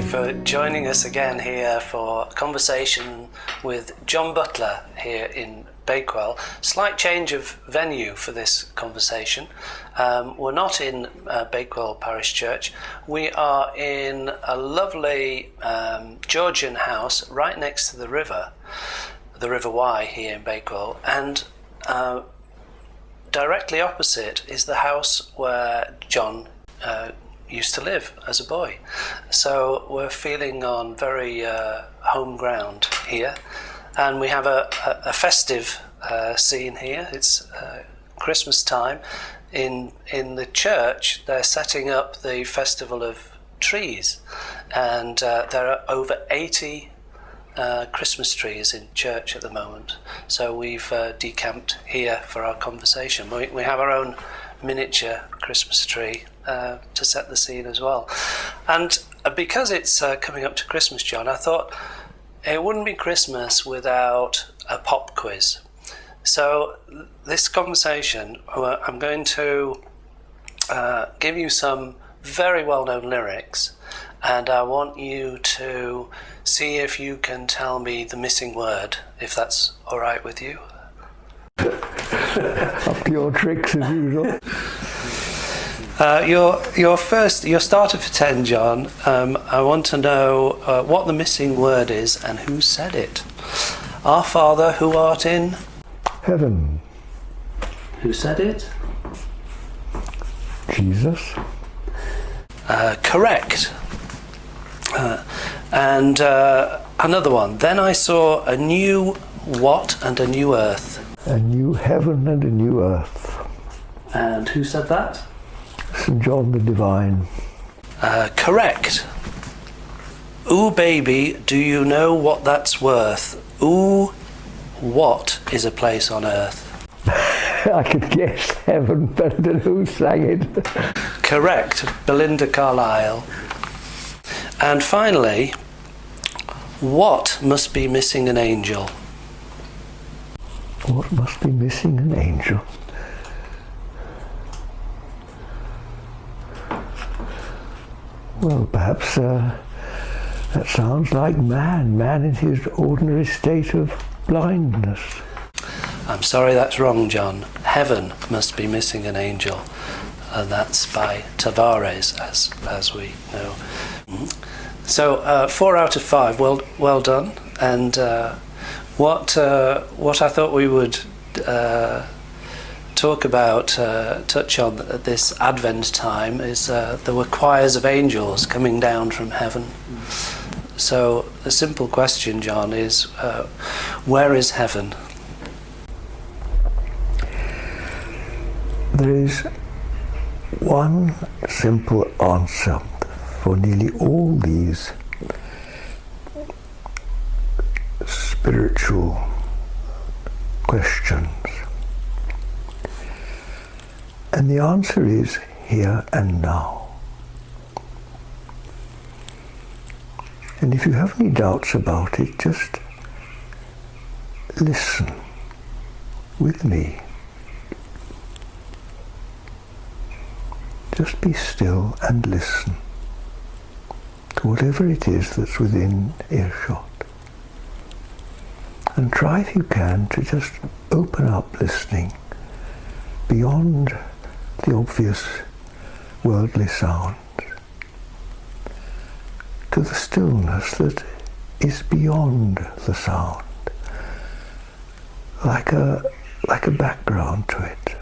for joining us again here for a conversation with John Butler here in Bakewell. Slight change of venue for this conversation. We're not in Bakewell Parish Church. We are in a lovely Georgian house right next to the River Wye here in Bakewell, and directly opposite is the house where John used to live as a boy. So we're feeling on very home ground here, and we have a festive scene here. It's Christmas time. In the church they're setting up the festival of trees, and there are over 80 Christmas trees in church at the moment. So we've decamped here for our conversation. We have our own miniature Christmas tree to set the scene as well. And because it's coming up to Christmas, John, I thought it wouldn't be Christmas without a pop quiz. So this conversation, I'm going to give you some very well-known lyrics, and I want you to see if you can tell me the missing word, if that's all right with you. Up to your tricks as usual. Your starter for 10, John. I want to know what the missing word is and who said it. Our Father who art in heaven. Who said it? Jesus. Correct. And another one. Then I saw a new what and a new earth. A new heaven and a new earth. And who said that? St. John the Divine. Correct. Ooh, baby, do you know what that's worth? Ooh, what is a place on earth? I could guess heaven, but I don't know who sang it. Correct. Belinda Carlisle. And finally, what must be missing an angel? What must be missing an angel? Well, perhaps that sounds like man in his ordinary state of blindness. I'm sorry, that's wrong, John. Heaven must be missing an angel, and that's by Tavares, as we know. So 4 out of 5. Well done. And what I thought we would talk about, touch on at this Advent time, is there were choirs of angels coming down from heaven. So the simple question, John, is where is heaven? There is one simple answer for nearly all these spiritual questions. And the answer is here and now. And if you have any doubts about it, just listen with me. Just be still and listen to whatever it is that's within earshot. And try, if you can, to just open up listening beyond the obvious worldly sounds to the stillness that is beyond the sound, like a background to it,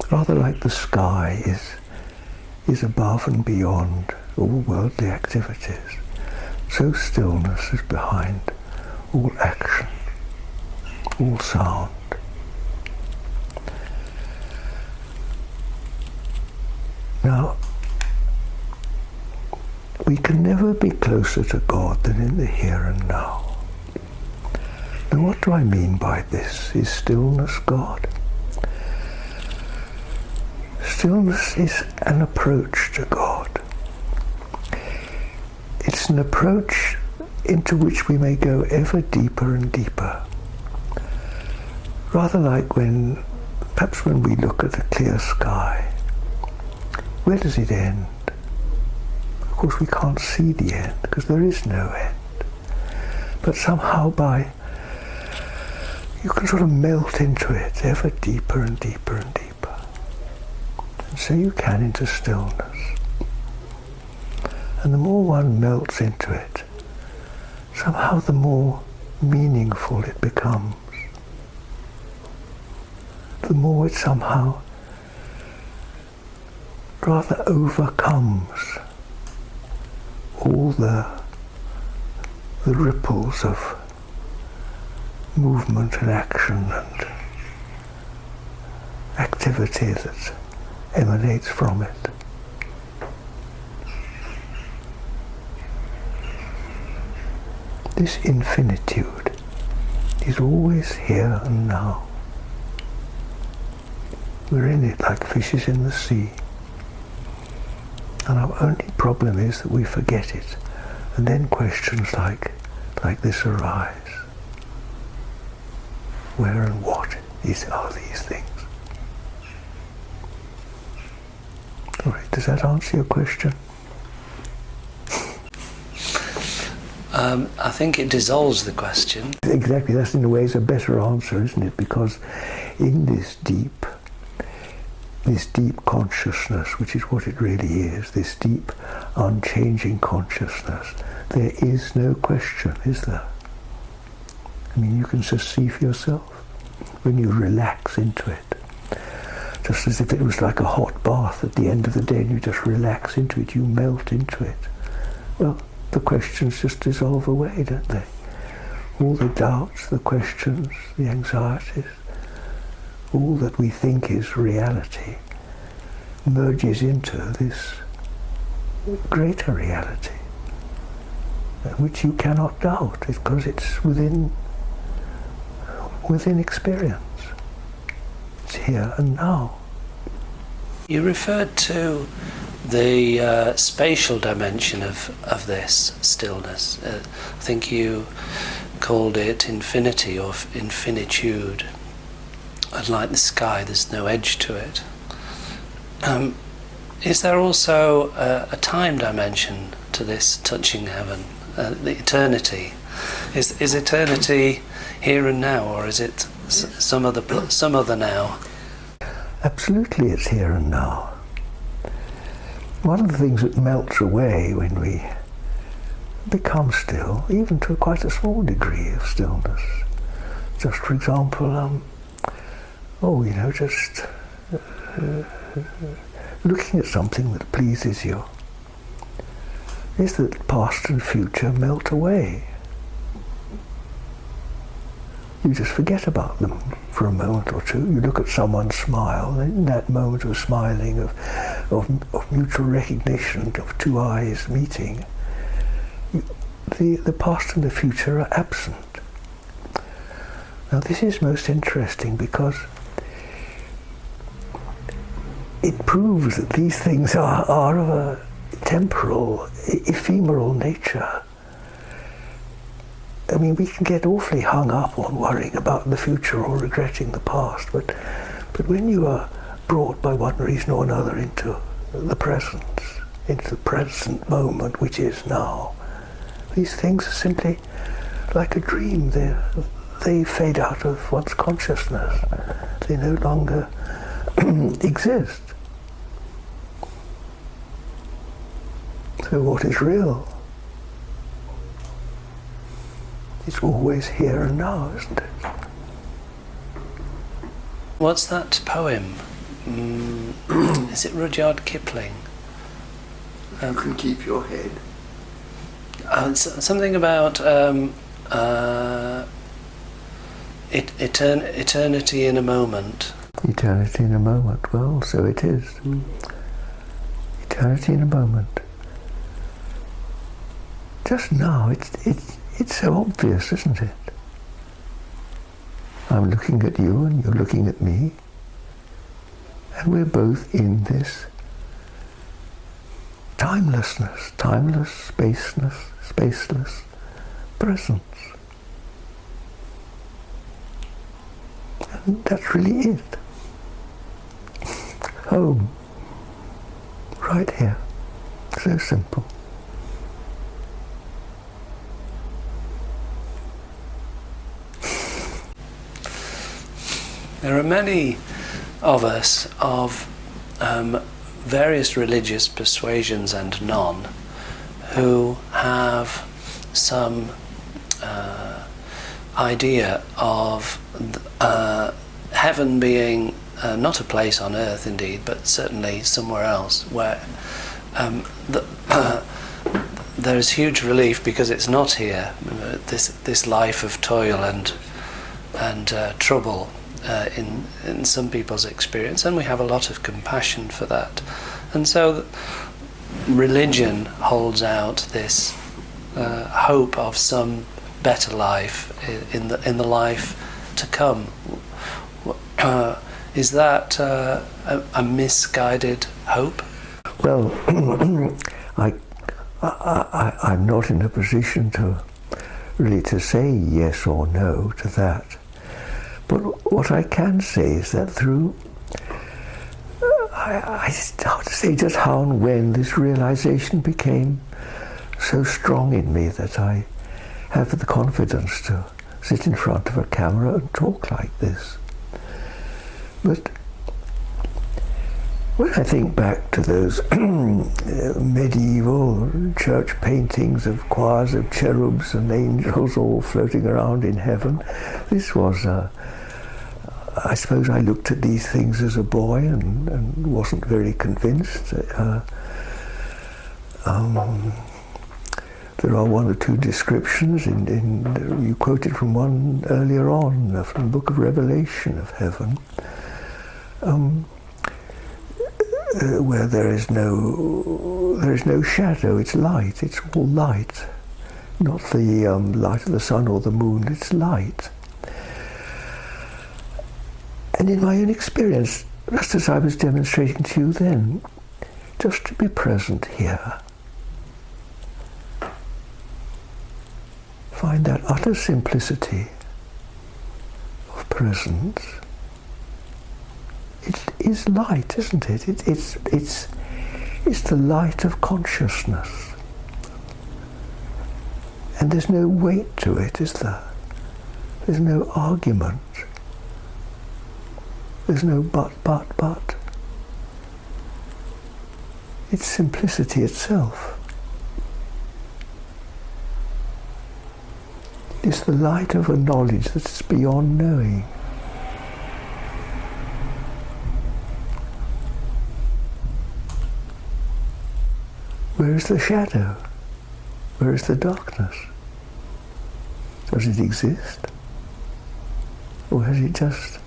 rather like the sky is above and beyond all worldly activities. So stillness is behind all action, all sound. Now, we can never be closer to God than in the here and now. Now, what do I mean by this? Is stillness God? Stillness is an approach to God. It's an approach into which we may go ever deeper and deeper. Rather like perhaps when we look at a clear sky, where does it end? Of course we can't see the end, because there is no end. But somehow you can sort of melt into it ever deeper and deeper and deeper. And so you can into stillness. And the more one melts into it, somehow the more meaningful it becomes. The more it somehow rather overcomes all the ripples of movement and action and activity that emanates from it. This infinitude is always here and now. We're in it like fishes in the sea. And our only problem is that we forget it. And then questions like this arise. Where and what are these things? All right, does that answer your question? I think it dissolves the question. Exactly, that's in a way a better answer, isn't it? Because in this deep consciousness, which is what it really is, this deep, unchanging consciousness, there is no question, is there? I mean, you can just see for yourself when you relax into it. Just as if it was like a hot bath at the end of the day and you just relax into it, you melt into it. Well, the questions just dissolve away, don't they? All the doubts, the questions, the anxieties, all that we think is reality merges into this greater reality, which you cannot doubt, because it's within experience. It's here and now. You referred to the spatial dimension of this stillness. I think you called it infinity or infinitude. And like the sky, there's no edge to it. Is there also a time dimension to this touching heaven, the eternity? Is eternity here and now, or is it some other now? Absolutely, it's here and now. One of the things that melts away when we become still, even to quite a small degree of stillness, just for example, just looking at something that pleases you, is that past and future melt away. You just forget about them for a moment or two. You look at someone smile, and in that moment of smiling, of mutual recognition, of two eyes meeting, the past and the future are absent. Now this is most interesting because it proves that these things are of a temporal, ephemeral nature. I mean, we can get awfully hung up on worrying about the future or regretting the past, but when you are brought by one reason or another into the present moment, which is now, these things are simply like a dream. They fade out of one's consciousness. They no longer exist. So what is real? It's always here and now, isn't it? What's that poem? Is it Rudyard Kipling? You can keep your head. Something about eternity in a moment. Eternity in a moment. Well, so it is. Eternity in a moment. Just now, it's so obvious, isn't it? I'm looking at you and you're looking at me, and we're both in this timelessness, timeless, spaceless presence. And that's really it. Home. Right here. So simple. There are many of us of various religious persuasions and none who have some idea of heaven being not a place on earth indeed, but certainly somewhere else where there is huge relief because it's not here. This life of toil and trouble in some people's experience, and we have a lot of compassion for that. And so religion holds out this hope of some better life in the life to come. Is that a misguided hope? Well, I'm not in a position to really to say yes or no to that. But what I can say is that through, I start to say just how and when this realization became so strong in me that I have the confidence to sit in front of a camera and talk like this. But when I think back to those medieval church paintings of choirs of cherubs and angels all floating around in heaven, this was, I suppose I looked at these things as a boy and wasn't very convinced. There are one or two descriptions, you quoted from one earlier on, from the book of Revelation of heaven, where there is no shadow. It's light. It's all light, not the light of the sun or the moon. It's light. And in my own experience, just as I was demonstrating to you then, just to be present here, find that utter simplicity of presence. It is light, isn't it? It's the light of consciousness. And there's no weight to it, is there? There's no argument. There's no but. It's simplicity itself. It's the light of a knowledge that's beyond knowing. Where is the shadow? Where is the darkness? Does it exist? Or has it just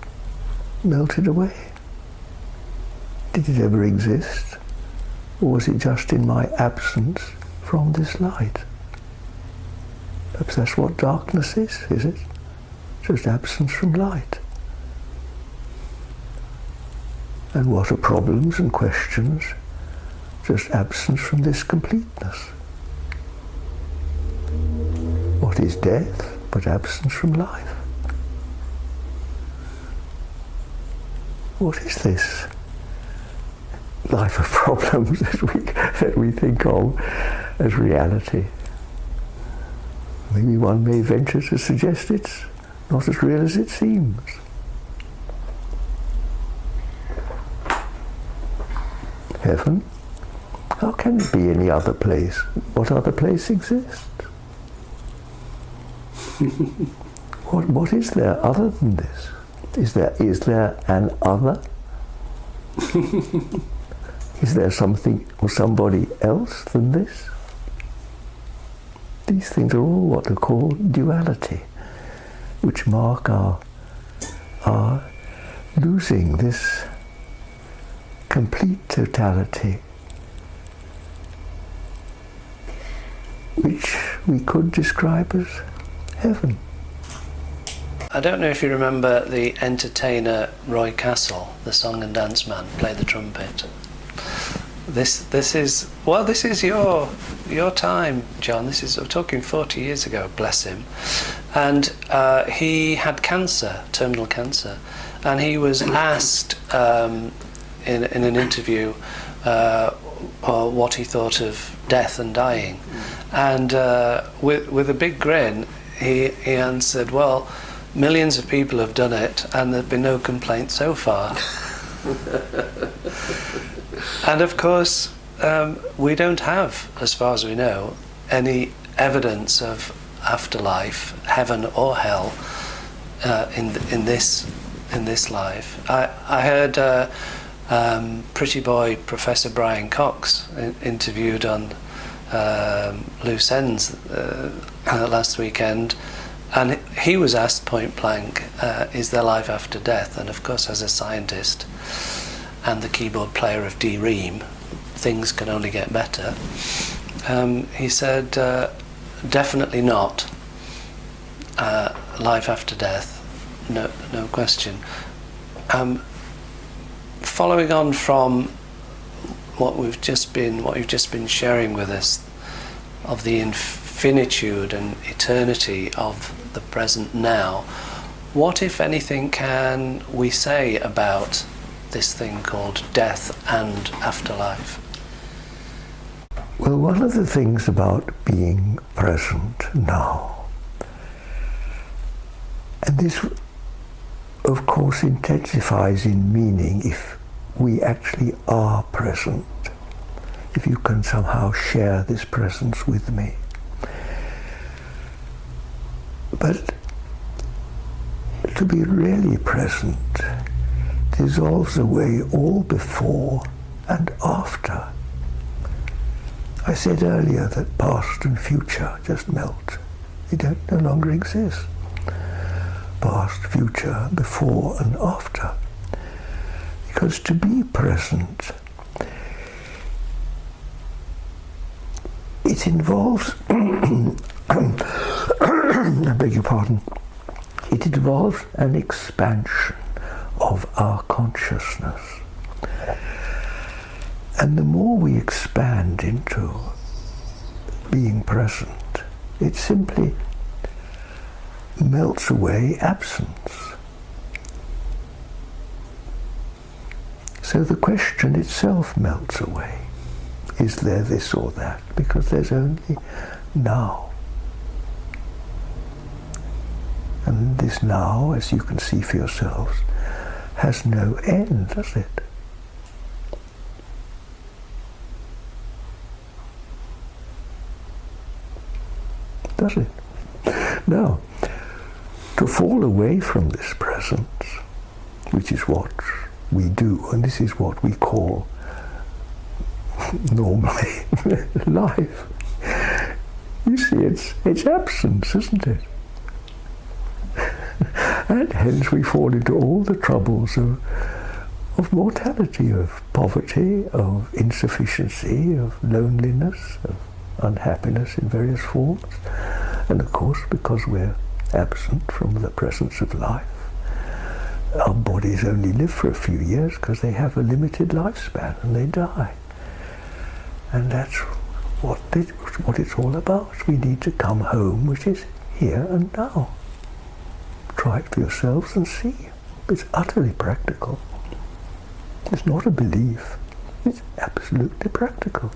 melted away? Did it ever exist? Or was it just in my absence from this light? Perhaps that's what darkness is it? Just absence from light. And what are problems and questions? Just absence from this completeness. What is death but absence from life? What is this life of problems that we think of as reality? Maybe one may venture to suggest it's not as real as it seems. Heaven? How can it be any other place? What other place exists? What is there other than this? Is there an other? Is there something or somebody else than this? These things are all what are called duality, which mark our losing this complete totality, which we could describe as heaven. I don't know if you remember the entertainer Roy Castle, the song and dance man, play the trumpet. This is your time, John. I'm talking 40 years ago, bless him. And he had cancer, terminal cancer, and he was asked in an interview what he thought of death and dying, and with a big grin, he answered, "Well, Millions of people have done it, and there've been no complaints so far. And of course, we don't have, as far as we know, any evidence of afterlife, heaven or hell, in this life. I heard pretty boy Professor Brian Cox interviewed on Loose Ends last weekend, and he was asked point blank, is there life after death? And of course, as a scientist and the keyboard player of D-Ream, things can only get better. He said, definitely not. Life after death, no question. Following on from what you've just been sharing with us, of the infinitude and eternity of the present now, what, if anything, can we say about this thing called death and afterlife? Well, one of the things about being present now, and this of course intensifies in meaning if we actually are present, if you can somehow share this presence with me. But to be really present dissolves away all before and after. I said earlier that past and future just melt. They no longer exist. Past, future, before and after. Because to be present, it involves, I beg your pardon, it involves an expansion of our consciousness. And the more we expand into being present, it simply melts away absence. So the question itself melts away. Is there this or that? Because there's only now. And this now, as you can see for yourselves, has no end, does it? Does it? Now, to fall away from this presence, which is what we do, and this is what we call normally life. You see, it's absence, isn't it? And hence we fall into all the troubles of mortality, of poverty, of insufficiency, of loneliness, of unhappiness in various forms. And of course, because we're absent from the presence of life, our bodies only live for a few years because they have a limited lifespan and they die. And that's what it's all about. We need to come home, which is here and now. Try it for yourselves and see. It's utterly practical. It's not a belief. It's absolutely practical.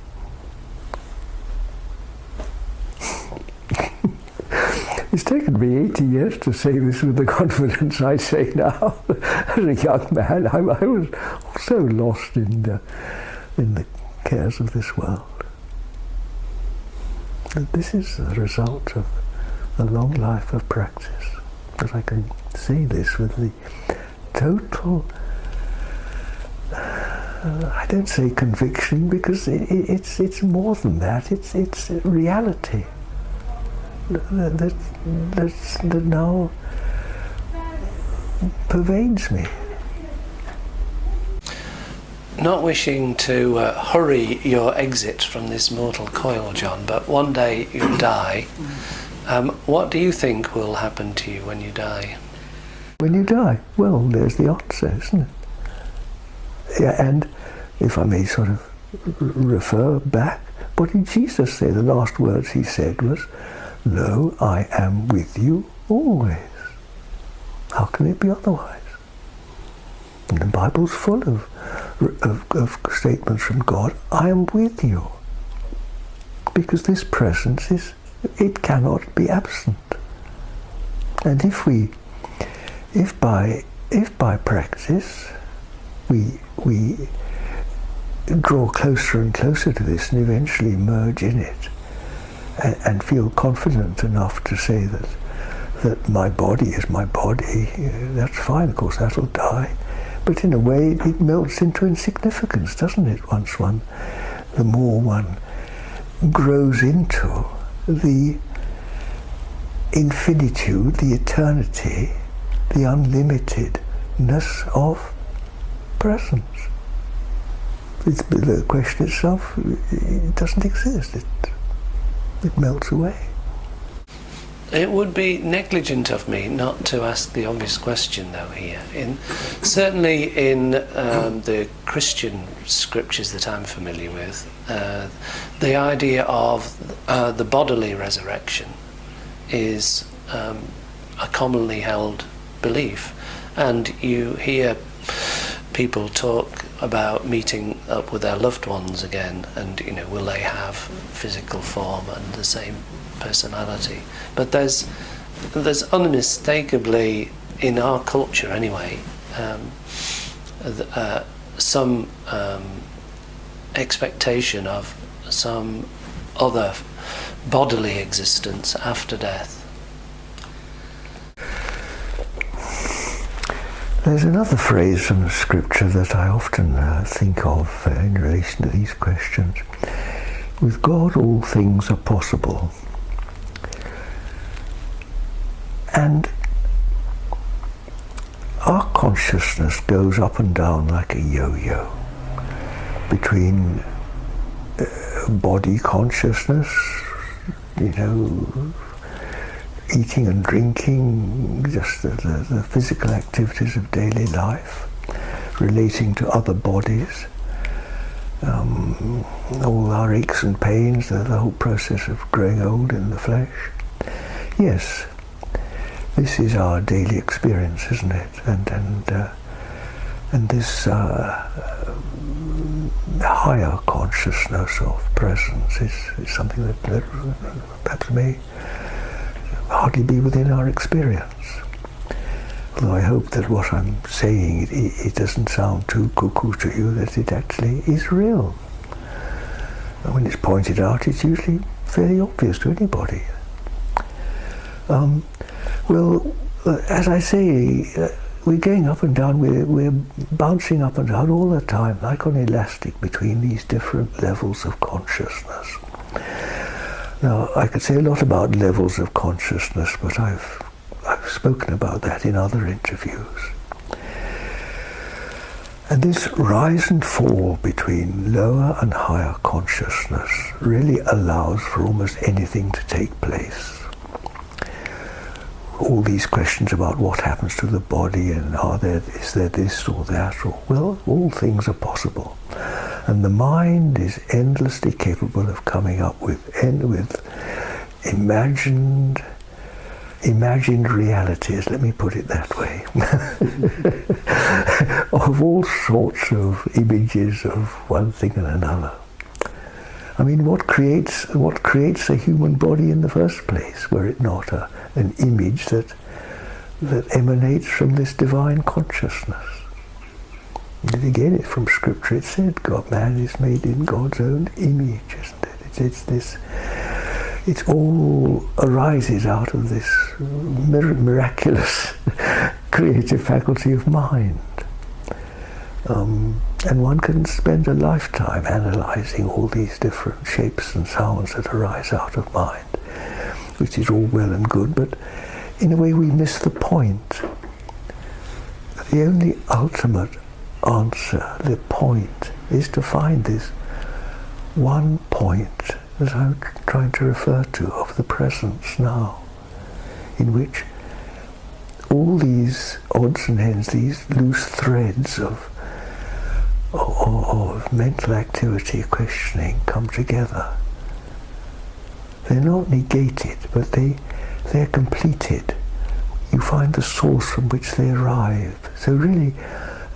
It's taken me 80 years to say this with the confidence I say now. As a young man, I was so lost in the cares of this world. And this is the result of a long life of practice. That I can say this with the total, I don't say conviction, because it's more than that. It's reality. That now pervades me. Not wishing to hurry your exit from this mortal coil, John, but one day you die. What do you think will happen to you when you die? When you die? Well, there's the answer, isn't it? Yeah, and if I may sort of refer back, what did Jesus say? The last words he said was, "Lo, I am with you always." How can it be otherwise? And the Bible's full of statements from God, I am with you. Because this presence it cannot be absent. And if we if by practice we draw closer and closer to this and eventually merge in it and feel confident enough to say that my body is my body, that's fine, of course that'll die, but in a way it melts into insignificance, doesn't it? The more one grows into the infinitude, the eternity, the unlimitedness of presence. The question itself, it doesn't exist. It melts away. It would be negligent of me not to ask the obvious question, though, here. Certainly in the Christian scriptures that I'm familiar with, the idea of the bodily resurrection is a commonly held belief. And you hear people talk about meeting up with their loved ones again, and will they have physical form and the same personality? But there's unmistakably, in our culture anyway, some expectation of some other bodily existence after death. There's another phrase from the scripture that I often think of in relation to these questions. With God all things are possible. And our consciousness goes up and down like a yo-yo between body consciousness, eating and drinking, just the physical activities of daily life, relating to other bodies, all our aches and pains, the whole process of growing old in the flesh. Yes, this is our daily experience, isn't it? And this higher consciousness of presence is something that perhaps may hardly be within our experience. Although I hope that what I'm saying, it doesn't sound too cuckoo to you, that it actually is real. And when it's pointed out, it's usually fairly obvious to anybody. As I say, we're going up and down, we're bouncing up and down all the time, like on elastic, between these different levels of consciousness. Now, I could say a lot about levels of consciousness, but I've spoken about that in other interviews. And this rise and fall between lower and higher consciousness really allows for almost anything to take place. All these questions about what happens to the body and is there this or that, well, all things are possible. And the mind is endlessly capable of coming up with imagined realities, let me put it that way, of all sorts of images of one thing and another. I mean, what creates a human body in the first place, were it not an image that emanates from this divine consciousness? And again, it's from Scripture. It said, man is made in God's own image, isn't it? It all arises out of this miraculous creative faculty of mind. And one can spend a lifetime analysing all these different shapes and sounds that arise out of mind, which is all well and good, but in a way we miss the point. The only ultimate answer, the point, is to find this one point that I'm trying to refer to, of the presence now, in which all these odds and ends, these loose threads of mental activity, questioning, come together. They're not negated, but they're completed. You find the source from which they arrive. So really,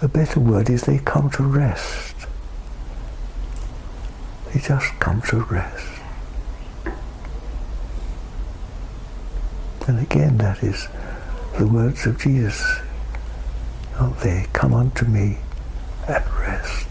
a better word is they come to rest. They just come to rest. And again, that is the words of Jesus aren't they? Come unto me and rest.